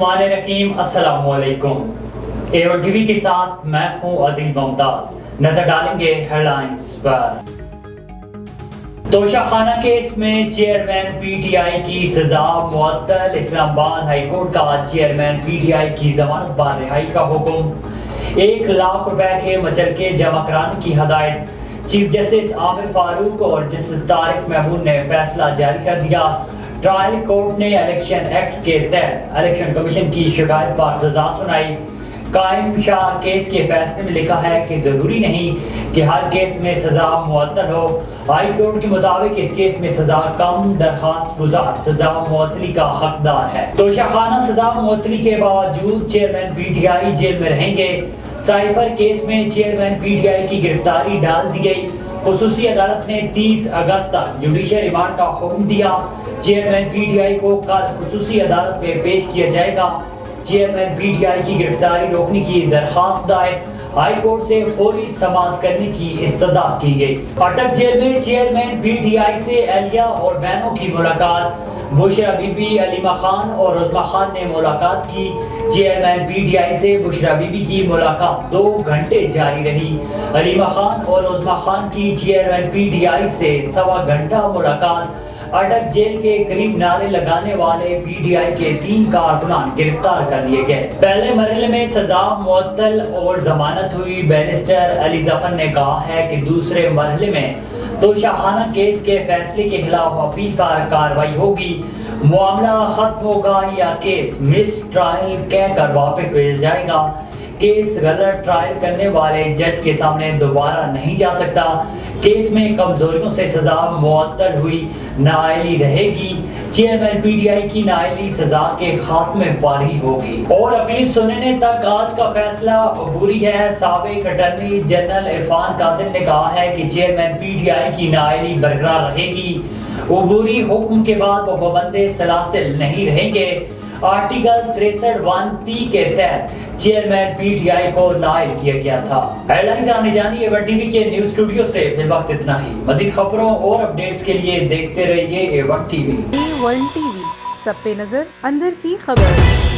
बिस्मिल्लाहिर्रहमानिर्रहीम। अस्सलाम वालेकुम। एवन टीवी के साथ मैं हूं आदिल मुमताज। नजर डालेंगे हेडलाइंस पर। तोशाखाना केस में चेयरमैन पीटीआई की सजा मुअत्तल। इस्लामाबाद हाई कोर्ट का चेयरमैन पीटीआई की जमानत बार रिहाई का हुक्म। 1 लाख रुपए के मचलके जमा कराने की हदायत। चीफ जस्टिस आमिर फारूक और जस्टिस तारिक महमूद ने फैसला जारी कर दिया। ट्रायल कोर्ट ने इलेक्शन एक्ट के तहत इलेक्शन कमीशन की शिकायत पर सजा सुनाई। कायम शाह केस के फैसले में लिखा है कि जरूरी नहीं कि हर केस में सजा मुअत्तल हो। हाई कोर्ट के मुताबिक इस केस में सजा कम, दरखास्त गुजार सजा मुअत्तली का हकदार है। तोशाखाना सजा मुअत्तली के बावजूद चेयरमैन पीटीआई जेल में रहेंगे। साइफर केस में चेयरमैन पीटीआई की गिरफ्तारी डाल दी गई। खुसूसी अदालत ने 30 अगस्त तक जुडिशियल रिमांड का हुक्म दिया। चेयरमैन पीटीआई को कल खुसूसी अदालत में पेश किया जाएगा। चेयरमैन पीटीआई की गिरफ्तारी रोकने की दरखास्त दायर। हाई कोर्ट से फौरी समाअत करने की इस्तदा की गई। अटक जेल में चेयरमैन पीटीआई से एहलिया और बहनों की मुलाकात। बुशरा बीबी, अलीमा खान और उज़्मा खान ने मुलाकात की। चेयरमैन पीटीआई से बुशरा बीबी की मुलाकात 2 घंटे जारी रही। अलीमा खान और उज़्मा खान की चेयरमैन पीटीआई से 1.25 घंटा मुलाकात। अटक जेल के करीब नारे लगाने वाले पीटीआई के 3 कारकुनान गिरफ्तार कर लिए गए। पहले मरहले में सजा मुअत्तल और जमानत हुई। बैरिस्टर अली जफर ने कहा है कि दूसरे मरहले में तोशाखाना केस के फैसले के खिलाफ अपील पर कार्रवाई होगी। मामला खत्म होगा या केस मिस ट्रायल कहकर वापस भेजा जाएगा। केस गलत ट्रायल करने वाले जज के सामने दोबारा नहीं जा सकता। केस में कमजोरियों से सजा मुअत्तल हुई, नाअहली रहेगी। चेयरमैन पीटीआई की नाअहली सजा के खात्मे पारी होगी। और अपील सुनने तक आज का फैसला अबूरी है। साबिक अटॉर्नी जनरल इरफान कादिर ने कहा है कि चेयरमैन पीटीआई की नाअहली बरकरार रहेगी। अबूरी हुक्म के बाद वो पाबंदे सलासिल नहीं रहेंगे। आर्टिकल 63(1)(p) के तहत चेयरमैन पीटीआई को नाइल किया गया था। हेडलाइंस आने जानिए एवन टीवी के न्यूज स्टूडियो से। फिर वक्त इतना ही। मजीद खबरों और अपडेट्स के लिए देखते रहिए एवन टीवी। A1 TV, सब पे नजर, अंदर की खबर।